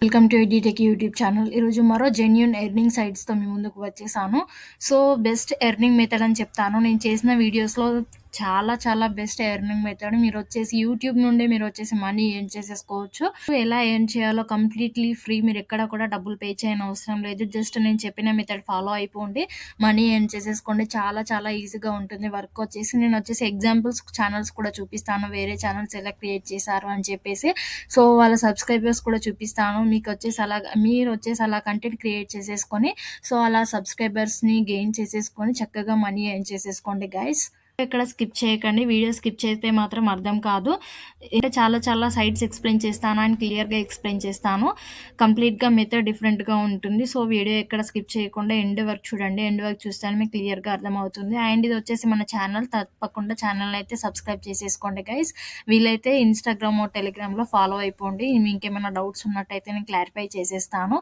Welcome to edu tech YouTube channel. ఈరోజు మరో genuine earning సైట్స్తో మీ ముందుకు వచ్చేసాను. సో బెస్ట్ ఎర్నింగ్ మెథడ్ అని చెప్తాను. నేను చేసిన వీడియోస్లో చాలా బెస్ట్ ఎర్నింగ్ మెథడ్. మీరు వచ్చేసి యూట్యూబ్ నుండి మీరు వచ్చేసి మనీ ఎర్న్ చేసేసుకోవచ్చు. ఎలా ఎర్న్ చేయాలో కంప్లీట్లీ ఫ్రీ. మీరు ఎక్కడ కూడా డబ్బులు పే చేయని అవసరం లేదు. జస్ట్ నేను చెప్పిన మెథడ్ ఫాలో అయిపోండి, మనీ ఎర్న్ చేసేసుకోండి. చాలా ఈజీగా ఉంటుంది. వర్క్ వచ్చేసి నేను వచ్చేసి ఎగ్జాంపుల్స్ ఛానల్స్ కూడా చూపిస్తాను, వేరే ఛానల్స్ ఎలా క్రియేట్ చేశారు అని చెప్పేసి. సో వాళ్ళ సబ్స్క్రైబర్స్ కూడా చూపిస్తాను. మీరు వచ్చేసి అలా కంటెంట్ క్రియేట్ చేసేసుకొని, సో అలా సబ్స్క్రైబర్స్ని గెయిన్ చేసేసుకొని చక్కగా మనీ ఎర్న్ చేసేసుకోండి గైస్. ఇక్కడ స్కిప్ చేయకండి. వీడియో స్కిప్ చేస్తే మాత్రం అర్థం కాదు. చాలా సైట్స్ ఎక్స్ప్లెయిన్ చేస్తాను అండ్ క్లియర్గా ఎక్స్ప్లెయిన్ చేస్తాను. కంప్లీట్గా మెథడ్ డిఫరెంట్గా ఉంటుంది. సో వీడియో ఎక్కడ స్కిప్ చేయకుండా ఎండ్ వరకు చూడండి. ఎండ్ వరకు చూస్తే మీకు క్లియర్గా అర్థమవుతుంది. అండ్ ఇది వచ్చేసి మన ఛానల్, తప్పకుండా ఛానల్ అయితే సబ్స్క్రైబ్ చేసేసుకోండి గైస్. వీలైతే ఇన్స్టాగ్రామ్ టెలిగ్రామ్లో ఫాలో అయిపోండి. ఇంకేమైనా డౌట్స్ ఉన్నట్టయితే నేను క్లారిఫై చేసేస్తాను.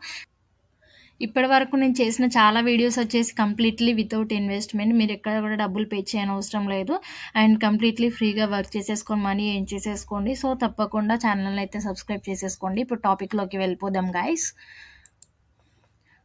ఇప్పటి వరకు నేను చేసిన చాలా వీడియోస్ వచ్చేసి కంప్లీట్లీ వితౌట్ ఇన్వెస్ట్మెంట్. మీరు ఎక్కడ కూడా డబ్బులు పే చేయని అవసరం లేదు. అండ్ కంప్లీట్లీ ఫ్రీగా వర్క్ చేసేసుకొని మనీ ఏం చేసేసుకోండి. సో తప్పకుండా ఛానల్ అయితే సబ్స్క్రైబ్ చేసేసుకోండి. ఇప్పుడు టాపిక్లోకి వెళ్ళిపోదాం గైస్.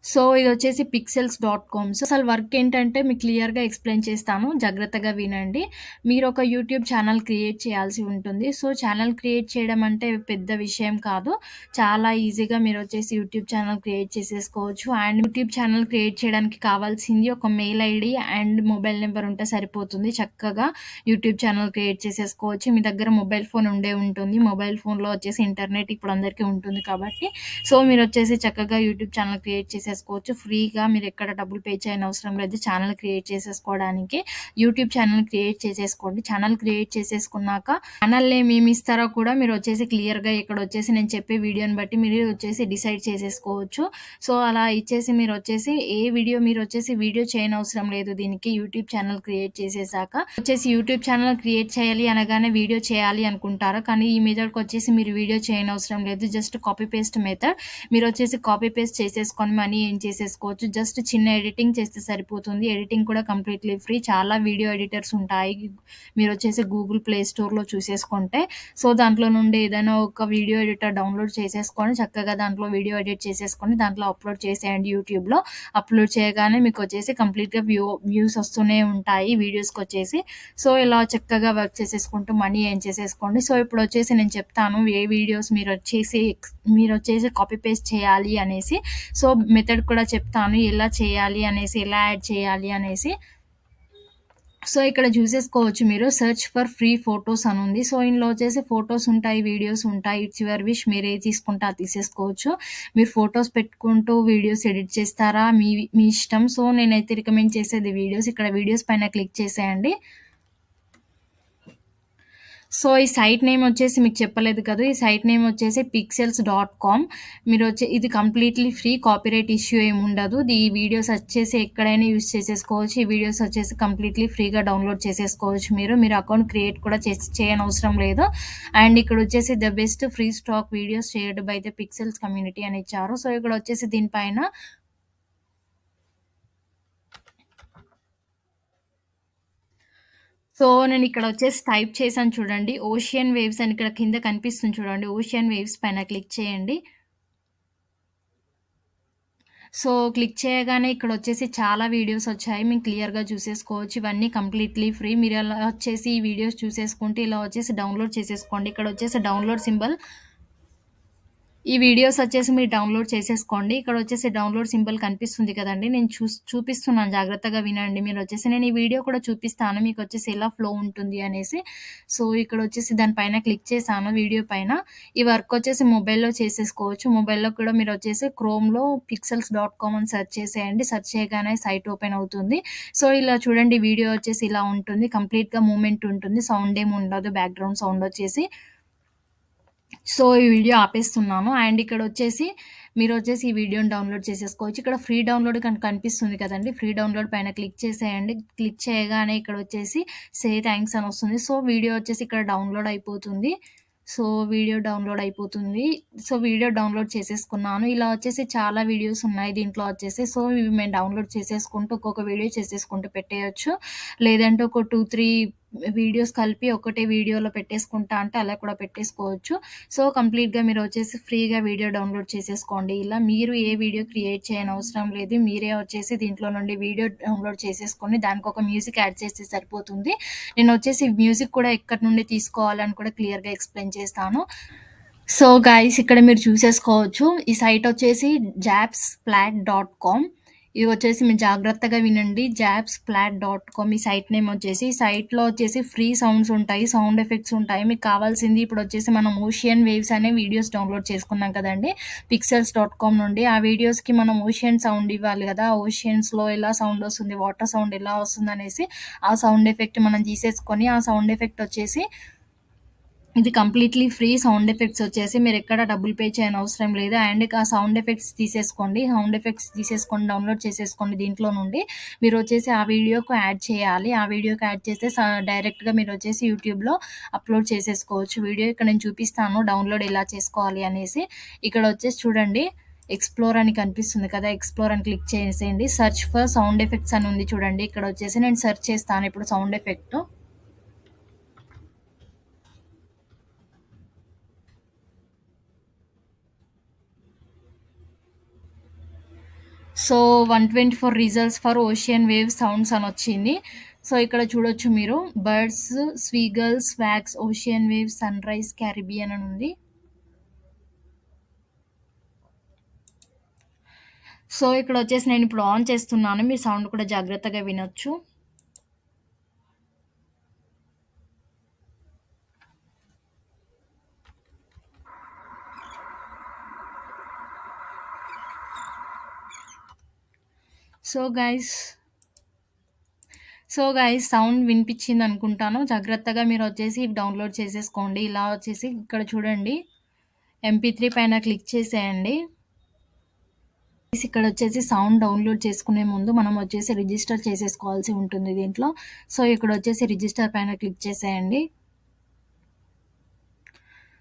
సో ఇది వచ్చేసి pixels.com. సో అసలు వర్క్ ఏంటంటే మీకు క్లియర్గా ఎక్స్ప్లెయిన్ చేస్తాను, జాగ్రత్తగా వినండి. మీరు ఒక యూట్యూబ్ ఛానల్ క్రియేట్ చేయాల్సి ఉంటుంది. సో ఛానల్ క్రియేట్ చేయడం అంటే పెద్ద విషయం కాదు, చాలా ఈజీగా మీరు వచ్చేసి యూట్యూబ్ ఛానల్ క్రియేట్ చేసేసుకోవచ్చు. అండ్ యూట్యూబ్ ఛానల్ క్రియేట్ చేయడానికి కావాల్సింది ఒక mail ID and mobile number ఉంటే సరిపోతుంది. చక్కగా యూట్యూబ్ ఛానల్ క్రియేట్ చేసేసుకోవచ్చు. మీ దగ్గర మొబైల్ ఫోన్ ఉంటుంది. మొబైల్ ఫోన్లో వచ్చేసి ఇంటర్నెట్ ఇప్పుడు అందరికీ ఉంటుంది కాబట్టి, సో మీరు వచ్చేసి చక్కగా యూట్యూబ్ ఛానల్ క్రియేట్ చేసేసుకోవచ్చు ఫ్రీగా. మీరు ఎక్కడ డబ్బులు పే చేయని అవసరం లేదు ఛానల్ క్రియేట్ చేసేసుకోవడానికి. యూట్యూబ్ ఛానల్ క్రియేట్ చేసేసుకోండి. ఛానల్ క్రియేట్ చేసేసుకున్నాక ఛానల్ నేమ్ ఏమి ఇస్తారో కూడా మీరు వచ్చేసి క్లియర్గా ఇక్కడ వచ్చేసి నేను చెప్పే వీడియోని బట్టి మీరు వచ్చేసి డిసైడ్ చేసేసుకోవచ్చు. సో అలా ఇచ్చేసి మీరు వచ్చేసి మీరు వచ్చేసి వీడియో చేయని అవసరం లేదు దీనికి. యూట్యూబ్ ఛానల్ క్రియేట్ చేసేసాక వచ్చేసి యూట్యూబ్ ఛానల్ క్రియేట్ చేయాలి అనగానే వీడియో చేయాలి అనుకుంటారు, కానీ ఈ మెథడ్కి వచ్చేసి మీరు వీడియో చేయని అవసరం లేదు. Just copy paste method. మీరు వచ్చేసి కాపీ పేస్ట్ చేసేసుకొని మనీ ఏం చేసేసుకోవచ్చు. జస్ట్ చిన్న ఎడిటింగ్ చేస్తే సరిపోతుంది. ఎడిటింగ్ కూడా కంప్లీట్లీ ఫ్రీ. చాలా వీడియో ఎడిటర్స్ ఉంటాయి, మీరు వచ్చేసి గూగుల్ ప్లే స్టోర్లో చూసేసుకుంటే. సో దాంట్లో నుండి ఏదైనా ఒక వీడియో ఎడిటర్ డౌన్లోడ్ చేసేసుకొని చక్కగా దాంట్లో వీడియో ఎడిట్ చేసేసుకొని దాంట్లో అప్లోడ్ చేసేయండి. యూట్యూబ్లో అప్లోడ్ చేయగానే మీకు వచ్చేసి కంప్లీట్గా వ్యూస్ వస్తూనే ఉంటాయి వీడియోస్కి వచ్చేసి. సో ఇలా చక్కగా వర్క్ చేసేసుకుంటూ మనీ ఏం చేసేసుకోండి. సో ఇప్పుడు వచ్చేసి నేను చెప్తాను ఏ వీడియోస్ మీరు వచ్చేసి కాపీ పేస్ట్ చేయాలి అనేసి. సో మెథడ్ కూడా చెప్తాను ఎలా చేయాలి అనేసి, ఎలా యాడ్ చేయాలి అనేసి. సో ఇక్కడ చూసేసుకోవచ్చు మీరు సెర్చ్ ఫర్ ఫ్రీ ఫొటోస్ అని ఉంది. సో ఇందులో వచ్చేసి ఫొటోస్ ఉంటాయి, వీడియోస్ ఉంటాయి. ఇట్స్ యువర్ విష్, మీరు ఏది తీసుకుంటే అది తీసేసుకోవచ్చు. మీరు ఫొటోస్ పెట్టుకుంటూ వీడియోస్ ఎడిట్ చేస్తారా మీ ఇష్టం. సో నేనైతే రికమెండ్ చేసేది వీడియోస్. ఇక్కడ వీడియోస్ పైన క్లిక్ చేసేయండి. సో ఈ సైట్ నేమ్ వచ్చేసి మీకు చెప్పలేదు కదా, ఈ సైట్ నేమ్ వచ్చేసి pixels.com. మీరు ఇది కంప్లీట్లీ ఫ్రీ, కాపీరైట్ ఇష్యూ ఏమి ఉండదు. ఈ వీడియోస్ వచ్చేసి ఎక్కడైనా యూజ్ చేసేసుకోవచ్చు. ఈ వీడియోస్ వచ్చేసి కంప్లీట్లీ ఫ్రీగా డౌన్లోడ్ చేసేసుకోవచ్చు. మీరు అకౌంట్ క్రియేట్ కూడా చేయని అవసరం లేదు. అండ్ ఇక్కడ వచ్చేసి the best free stock videos shared by the pixels community అని ఇచ్చారు. సో ఇక్కడ వచ్చేసి దీనిపైన సో నేను ఇక్కడ వచ్చేసి టైప్ చేశాను చూడండి, ఓషియన్ వేవ్స్ అని ఇక్కడ కింద కనిపిస్తుంది చూడండి. ఓషియన్ వేవ్స్ పైన క్లిక్ చేయండి. సో క్లిక్ చేయగానే ఇక్కడ వచ్చేసి చాలా వీడియోస్ వచ్చాయి, మేము క్లియర్గా చూసేసుకోవచ్చు. ఇవన్నీ కంప్లీట్లీ ఫ్రీ. మీరు ఇలా వచ్చేసి ఈ వీడియోస్ చూసేసుకుంటే ఇలా వచ్చేసి డౌన్లోడ్ చేసేసుకోండి. ఇక్కడ వచ్చేసి డౌన్లోడ్ సింబల్, ఈ వీడియోస్ వచ్చేసి మీరు డౌన్లోడ్ చేసేసుకోండి. ఇక్కడ వచ్చేసి డౌన్లోడ్ సింబల్ కనిపిస్తుంది కదండి, నేను చూపిస్తున్నాను, జాగ్రత్తగా వినండి. మీరు వచ్చేసి నేను ఈ వీడియో కూడా చూపిస్తాను మీకు వచ్చేసి ఎలా ఫ్లో ఉంటుంది అనేసి. సో ఇక్కడ వచ్చేసి దానిపైన క్లిక్ చేశాను వీడియో పైన. ఈ వర్క్ వచ్చేసి మొబైల్లో చేసేసుకోవచ్చు. మొబైల్లో కూడా మీరు వచ్చేసి క్రోమ్లో pixels.com అని సెర్చ్ చేసేయండి. సెర్చ్ చేయగానే సైట్ ఓపెన్ అవుతుంది. సో ఇలా చూడండి, వీడియో వచ్చేసి ఇలా ఉంటుంది. కంప్లీట్గా మూమెంట్ ఉంటుంది, సౌండ్ ఏమి ఉండదు, బ్యాక్గ్రౌండ్ సౌండ్ వచ్చేసి. సో ఈ వీడియో ఆపేస్తున్నాను. అండ్ ఇక్కడ వచ్చేసి మీరు వచ్చేసి ఈ వీడియోని డౌన్లోడ్ చేసేసుకోవచ్చు. ఇక్కడ ఫ్రీ డౌన్లోడ్ కనిపిస్తుంది కదండి, ఫ్రీ డౌన్లోడ్ పైన క్లిక్ చేసేయండి. క్లిక్ చేయగానే ఇక్కడ వచ్చేసి సే థ్యాంక్స్ అని వస్తుంది. సో వీడియో వచ్చేసి ఇక్కడ డౌన్లోడ్ అయిపోతుంది. సో వీడియో డౌన్లోడ్ చేసేసుకున్నాను. ఇలా వచ్చేసి చాలా వీడియోస్ ఉన్నాయి దీంట్లో వచ్చేసి. సో ఇవి మేము డౌన్లోడ్ చేసేసుకుంటూ ఒక్కొక్క వీడియో చేసేసుకుంటూ పెట్టేయచ్చు. లేదంటే ఒక 2-3 వీడియోస్ కలిపి ఒకటే వీడియోలో పెట్టేసుకుంటా అంటే అలా కూడా పెట్టేసుకోవచ్చు. సో, కంప్లీట్‌గా మీరొచ్చేసి ఫ్రీగా వీడియో డౌన్‌లోడ్ చేసేసుకోండి. ఇలా మీరు ఏ వీడియో క్రియేట్ చేయనవసరం లేదు. మీరే వచ్చేసి దీంట్లో నుండి వీడియో డౌన్‌లోడ్ చేసేసుకొని దానికొక మ్యూజిక్ యాడ్ చేస్తే సరిపోతుంది. నేనొచ్చేసి మ్యూజిక్ కూడా ఎక్కడి నుండి తీసుకోవాలని కూడా క్లియర్‌గా ఎక్స్‌ప్లెయిన్ చేస్తాను. సో, గైస్ ఇక్కడ మీరు చూసేసుకోవచ్చు. ఈ సైట్ వచ్చేసి japsplat.com. ఇది వచ్చేసి మీరు జాగ్రత్తగా వినండి. japsplat.com ఈ సైట్ నేమ్ వచ్చేసి. ఈ సైట్‌లో వచ్చేసి ఫ్రీ సౌండ్స్ ఉంటాయి. సౌండ్ ఎఫెక్ట్స్ ఉంటాయి. మీకు కావాల్సింది ఇప్పుడొచ్చేసి మనం ఓషియన్ వేవ్స్ అనే వీడియోస్ డౌన్‌లోడ్ చేసుకున్నాం కదండీ! పిక్సెల్స్.com నుండి. ఆ వీడియోస్‌కి మనం ఓషియన్ సౌండ్ ఇవ్వాలి గదా! ఓషియన్స్‌లో ఎలా సౌండ్ వస్తుంది, వాటర్ సౌండ్ ఎలా వస్తుందనేసి ఆ సౌండ్ ఎఫెక్ట్ మనం తీసేసుకొని, ఆ సౌండ్ ఎఫెక్ట్ వచ్చేసి ఇది కంప్లీట్‌లీ ఫ్రీ సౌండ్ ఎఫెక్ట్స్ వచ్చేసి మీరెక్కడ డబ్బులు పే చేయనవసరం లేదు. అండ్ ఆ సౌండ్ ఎఫెక్ట్స్ తీసేసుకోండి. సౌండ్ ఎఫెక్ట్స్ తీసేసుకొని డౌన్‌లోడ్ చేసేసుకోండి దీంట్లో నుండి. మీరొచ్చేసి ఆ వీడియోకి యాడ్ చేయాలి. ఆ వీడియోకి యాడ్ చేస్తే డైరెక్ట్‌గా మీరొచ్చేసి యూట్యూబ్‌లో అప్‌లోడ్ చేసేసుకోవచ్చు వీడియో. ఇక్కడ నేను చూపిస్తాను డౌన్‌లోడ్ ఎలా చేసుకోవాలి అనేసి. ఇక్కడొచ్చేసి చూడండి ఎక్స్‌ప్లోర్ అని కనిపిస్తుంది కదా! ఎక్స్‌ప్లోర్ అని క్లిక్ చేసేయండి. సెర్చ్ ఫర్ సౌండ్ ఎఫెక్ట్స్ అని ఉంది చూడండి. ఇక్కడొచ్చేసి నేను సెర్చ్ చేస్తాను ఇప్పుడు sound effect. So 124 results for ocean wave sounds అని వచ్చింది. సో ఇక్కడ చూడొచ్చు మీరు బర్డ్స్, స్వీగల్స్, వాక్స్, ocean wave, sunrise, Caribbean అని ఉంది. సో ఇక్కడ వచ్చేసి నేను ఇప్పుడు ఆన్ చేస్తున్నాను. మీ సౌండ్ కూడా జాగ్రత్తగా వినొచ్చు. సో గైస్ సౌండ్ వినిపించింది అనుకుంటాను. జాగ్రత్తగా మీరు వచ్చేసి డౌన్లోడ్ చేసేసుకోండి. ఇలా వచ్చేసి ఇక్కడ చూడండి MP3 పైన క్లిక్ చేసేయండి. ఇక్కడ వచ్చేసి సౌండ్ డౌన్లోడ్ చేసుకునే ముందు మనం వచ్చేసి రిజిస్టర్ చేసేసుకోవాల్సి ఉంటుంది దీంట్లో. సో ఇక్కడ వచ్చేసి రిజిస్టర్ పైన క్లిక్ చేసేయండి.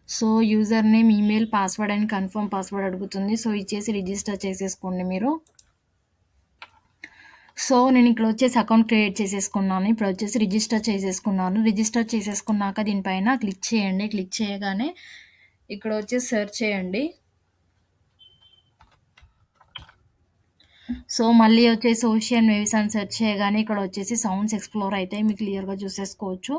So user name, email, password and confirm password అడుగుతుంది. సో ఇచ్చేసి రిజిస్టర్ చేసేసుకోండి మీరు. సో నేను ఇక్కడ వచ్చేసి అకౌంట్ క్రియేట్ చేసేసుకున్నాను. ఇప్పుడు వచ్చేసి రిజిస్టర్ చేసేసుకున్నాను. రిజిస్టర్ చేసేసుకున్నాక దీనిపైన క్లిక్ చేయండి. క్లిక్ చేయగానే ఇక్కడ వచ్చేసి సెర్చ్ చేయండి. సో మళ్ళీ వచ్చేసి ఓషియన్ వేవ్స్ అని సెర్చ్ చేయగానే ఇక్కడ వచ్చేసి సౌండ్స్ ఎక్స్‌ప్లోర్ అయితాయి. మీకు క్లియర్‌గా చూసేసుకోవచ్చు.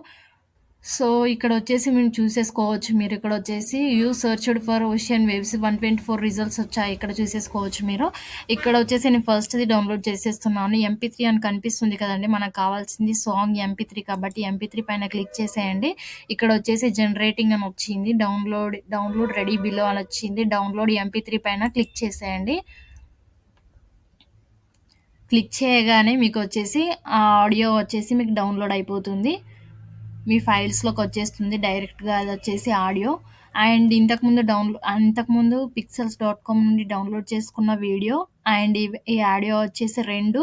సో ఇక్కడొచ్చేసి మేము చూసేసుకోవచ్చు. మీరిక్కడొచ్చేసి you searched for ocean waves 124 results వచ్చాయి. ఇక్కడ చూసేసుకోవచ్చు మీరు. ఇక్కడొచ్చేసి నేను ఫస్ట్‌ది డౌన్‌లోడ్ చేసేస్తున్నాను. MP3 అని కనిపిస్తుంది కదండీ! మనకు కావాల్సింది సాంగ్ MP3 కాబట్టి MP3 పైన క్లిక్ చేసేయండి. ఇక్కడొచ్చేసి జనరేటింగ్ అని వచ్చింది. డౌన్‌లోడ్ రెడీ బిలో అని వచ్చింది. డౌన్‌లోడ్ MP3 పైన క్లిక్ చేసేయండి. క్లిక్ చేయగానే మీకొచ్చేసి ఆ ఆడియో వచ్చేసి మీకు డౌన్‌లోడ్ అయిపోతుంది. మీ ఫైల్స్‌లోకి వచ్చేస్తుంది డైరెక్ట్‌గా అదొచ్చేసి ఆడియో. అండ్ ఇంతకుముందు పిక్సెల్స్.com నుండి డౌన్‌లోడ్ చేసుకున్న వీడియో అండ్ ఈ ఆడియో వచ్చేసి 2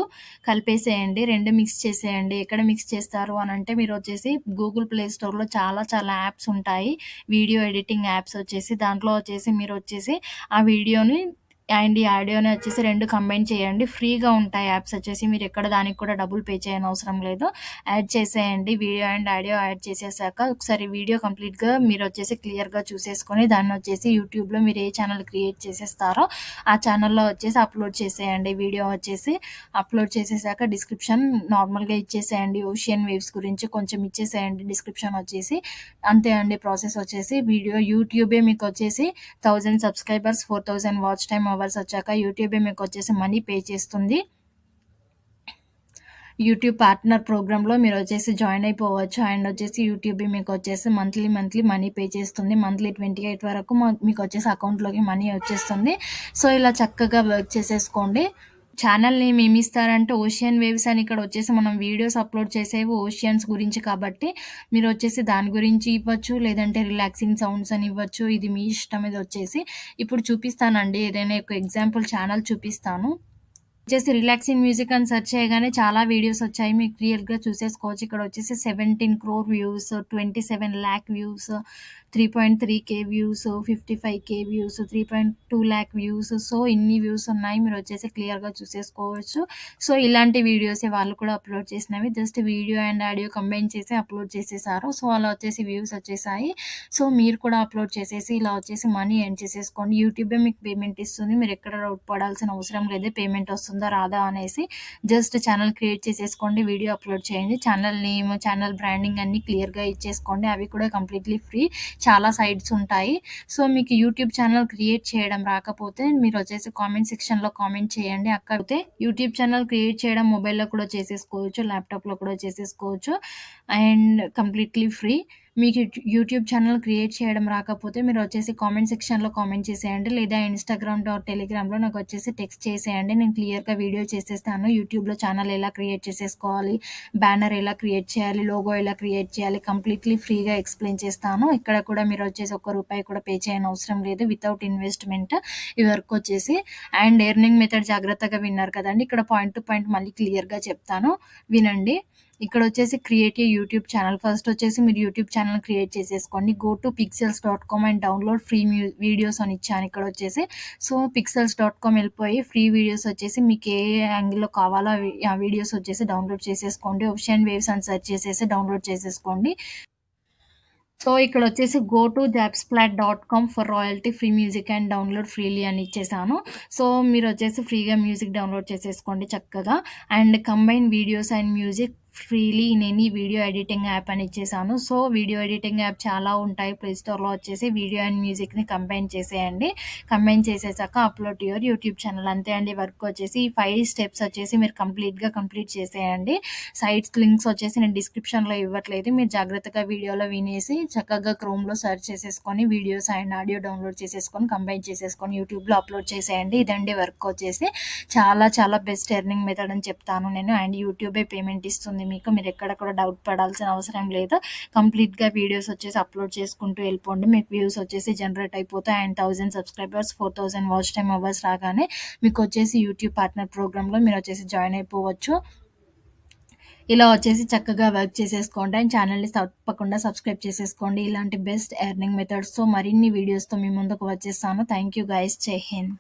కలిపేసేయండి. 2 మిక్స్ చేసేయండి. ఎక్కడ మిక్స్ చేస్తారు అనంటే మీరొచ్చేసి గూగుల్ ప్లే స్టోర్‌లో చాలా చాలా యాప్స్ ఉంటాయి. వీడియో ఎడిటింగ్ యాప్స్ వచ్చేసి దాంట్లో వచ్చేసి మీరొచ్చేసి ఆ వీడియోని అండ్ ఈ ఆడియోని వచ్చేసి 2 కంబైన్ చేయండి. ఫ్రీగా ఉంటాయి యాప్స్ వచ్చేసి. మీరెక్కడ దానికి కూడా డబ్బులు పే చేయనవసరం లేదు. యాడ్ చేసేయండి. వీడియో అండ్ ఆడియో యాడ్ చేసేసాక ఒకసారి వీడియో కంప్లీట్‌గా మీరొచ్చేసి క్లియర్‌గా చూసేసుకొని దాన్నొచ్చేసి యూట్యూబ్‌లో మీరు ఏ ఛానల్ క్రియేట్ చేసేస్తారో ఆ ఛానల్‌లో వచ్చేసి అప్‌లోడ్ చేసేయండి. వీడియో వచ్చేసి అప్‌లోడ్ చేసేసాక డిస్క్రిప్షన్ నార్మల్‌గా ఇచ్చేసేయండి. ఓషియన్ వేవ్స్ గురించి కొంచెం ఇచ్చేసేయండి డిస్క్రిప్షన్ వచ్చేసి. అంతే అండి ప్రాసెస్ వచ్చేసి. వీడియో యూట్యూబే మీకొచ్చేసి 1000 సబ్స్క్రైబర్స్, 4000 వాచ్ టైమ్ అవర్స్ వచ్చాక యూట్యూబే మీకొచ్చేసి మనీ పే చేస్తుంది. యూట్యూబ్ పార్ట్నర్ ప్రోగ్రామ్‌లో మీరొచ్చేసి జాయిన్ అయిపోవచ్చు. అండ్ వచ్చేసి యూట్యూబే మీకొచ్చేసి మంత్లీ మనీ పే చేస్తుంది. మంత్లీ 28 వరకు మీకొచ్చేసి అకౌంట్‌లోకి మనీ వచ్చేస్తుంది. సో ఇలా చక్కగా వర్క్ చేసేసుకోండి. ఛానల్ నేమ్ ఏమిస్తారంటే ఓషియన్ వేవ్స్ అని ఇక్కడ వచ్చేసి మనం వీడియోస్ అప్‌లోడ్ చేసేవి ఓషియన్స్ గురించి కాబట్టి మీరొచ్చేసి దాని గురించి ఇవ్వచ్చు. లేదంటే రిలాక్సింగ్ సౌండ్స్ అని ఇవ్వచ్చు. ఇది మీ ఇష్టం ఇదొచ్చేసి. ఇప్పుడు చూపిస్తానండి ఏదైనా ఒక ఎగ్జాంపుల్ ఛానల్ చూపిస్తాను. వచ్చేసి రిలాక్సింగ్ మ్యూజిక్ అని సెర్చ్ చేయగానే చాలా వీడియోస్ వచ్చాయి. మీకు క్లియర్‌గా చూసేసుకోవచ్చు. ఇక్కడ వచ్చేసి 17 crore views, 27 lakh views, 3.3K views, 55K views, 3.2 lakh views. So ఇన్ని వ్యూస్ ఉన్నాయి. మీరు వచ్చేసి క్లియర్‌గా చూసేసుకోవచ్చు. సో ఇలాంటి వీడియోసే వాళ్ళు కూడా అప్‌లోడ్ చేసినవి. Just video and audio combine చేసి అప్‌లోడ్ చేసేసారు. సో అలా వచ్చేసి వ్యూస్ వచ్చేసాయి. సో మీరు కూడా అప్‌లోడ్ చేసేసి ఇలా వచ్చేసి మనీ ఎర్న్ చేసేసుకోండి. యూట్యూబే మీకు పేమెంట్ ఇస్తుంది. మీరు ఎక్కడ డౌట్ పడాల్సిన అవసరం లేదు. పేమెంట్ వస్తుందా రాదా అనేసి. జస్ట్ ఛానల్ క్రియేట్ చేసేసుకోండి. వీడియో అప్‌లోడ్ చేయండి. ఛానల్ నేమ్, ఛానల్ బ్రాండింగ్ అన్నీ క్లియర్‌గా ఇచ్చేసుకోండి. అవి కూడా కంప్లీట్‌లీ ఫ్రీ. చాలా సైట్స్ ఉంటాయి. సో మీకు యూట్యూబ్ ఛానల్ క్రియేట్ చేయడం రాకపోతే మీరు వచ్చేసి కామెంట్ సెక్షన్‌లో కామెంట్ చేయండి. అక్కడైతే యూట్యూబ్ ఛానల్ క్రియేట్ చేయడం మొబైల్‌లో కూడా చేసేసుకోవచ్చు. ల్యాప్‌టాప్‌లో కూడా చేసేసుకోవచ్చు. And completely free. మీకు యూట్యూబ్ ఛానల్ క్రియేట్ చేయడం రాకపోతే మీరు వచ్చేసి కామెంట్ సెక్షన్‌లో కామెంట్ చేసేయండి. లేదా ఇన్‌స్టాగ్రామ్ టెలిగ్రామ్‌లో నాకు వచ్చేసి టెక్స్ట్ చేసేయండి. నేను క్లియర్‌గా వీడియో చేసేస్తాను. యూట్యూబ్‌లో ఛానల్ ఎలా క్రియేట్ చేసేసుకోవాలి, బ్యానర్ ఎలా క్రియేట్ చేయాలి, లోగో ఎలా క్రియేట్ చేయాలి, కంప్లీట్‌లీ ఫ్రీగా ఎక్స్‌ప్లెయిన్ చేస్తాను. ఇక్కడ కూడా మీరు వచ్చేసి ఒక్క రూపాయి కూడా పే చేయనవసరం లేదు. వితౌట్ ఇన్వెస్ట్‌మెంట్ ఈ వర్క్ వచ్చేసి. అండ్ ఎర్నింగ్ మెథడ్ జాగ్రత్తగా విన్నారు కదండీ! ఇక్కడ పాయింట్ టు పాయింట్ మళ్ళీ క్లియర్‌గా చెప్తాను వినండి. ఇక్కడ వచ్చేసి create a YouTube channel. First వచ్చేసి మీరు యూట్యూబ్ ఛానల్ క్రియేట్ చేసేసుకోండి. Go to pixels.com and download free videos అని ఇచ్చాను ఇక్కడ వచ్చేసి. సో pixels.com వెళ్ళిపోయి ఫ్రీ వీడియోస్ వచ్చేసి మీకు ఏ యాంగిల్‌లో కావాలో ఆ వీడియోస్ వచ్చేసి డౌన్లోడ్ చేసేసుకోండి. ఓషన్ వేవ్స్ అని సెర్చ్ చేసేసి డౌన్లోడ్ చేసేసుకోండి. సో ఇక్కడ వచ్చేసి go to japsplat.com for royalty free music and download freely అని ఇచ్చేసాను. సో మీరు వచ్చేసి ఫ్రీగా మ్యూజిక్ డౌన్లోడ్ చేసేసుకోండి చక్కగా. And combine videos and music freely in any video editing app అని ఇచ్చేసాను. సో వీడియో ఎడిటింగ్ యాప్ చాలా ఉంటాయి. ప్లే స్టోర్‌లో వచ్చేసి వీడియో అండ్ మ్యూజిక్‌ని కంబైన్ చేసేయండి. కంబైన్ చేసేసాక upload to your YouTube channel. అంతే అండి వర్క్ వచ్చేసి. ఈ 5 స్టెప్స్ వచ్చేసి మీరు కంప్లీట్ చేసేయండి. సైట్స్ లింక్స్ వచ్చేసి నేను డిస్క్రిప్షన్‌లో ఇవ్వట్లేదు. మీరు జాగ్రత్తగా వీడియోలో వినేసి చక్కగా క్రోమ్‌లో సెర్చ్ చేసేసుకొని వీడియోస్ అండ్ ఆడియో డౌన్లోడ్ చేసేసుకొని కంబైన్ చేసేసుకొని యూట్యూబ్‌లో అప్లోడ్ చేసేయండి. ఇదండి వర్క్ వచ్చేసి. చాలా చాలా బెస్ట్ ఎర్నింగ్ మెథడ్ అని చెప్తాను నేను. అండ్ యూట్యూబే పేమెంట్ ఇస్తుంది మీకు. మీరు ఎక్కడ కూడా డౌట్ పడాల్సిన అవసరం లేదు. కంప్లీట్‌గా వీడియోస్ వచ్చేసి అప్లోడ్ చేసుకుంటూ వెళ్ళిపోండి. మీకు వ్యూస్ వచ్చేసి జనరేట్ అయిపోతాయి. And 1000 subscribers, 4000 watch time hours రాగానే మీకు వచ్చేసి యూట్యూబ్ పార్ట్నర్ ప్రోగ్రామ్‌లో మీరు వచ్చేసి జాయిన్ అయిపోవచ్చు. ఇలా వచ్చేసి చక్కగా వర్క్ చేసేసుకోండి. అండ్ ఛానల్‌ని తప్పకుండా సబ్స్క్రైబ్ చేసేసుకోండి. ఇలాంటి బెస్ట్ ఎర్నింగ్ మెథడ్స్‌తో మరిన్ని వీడియోస్‌తో మీ ముందుకు వచ్చేస్తాను. Thank you guys. జై హింద్.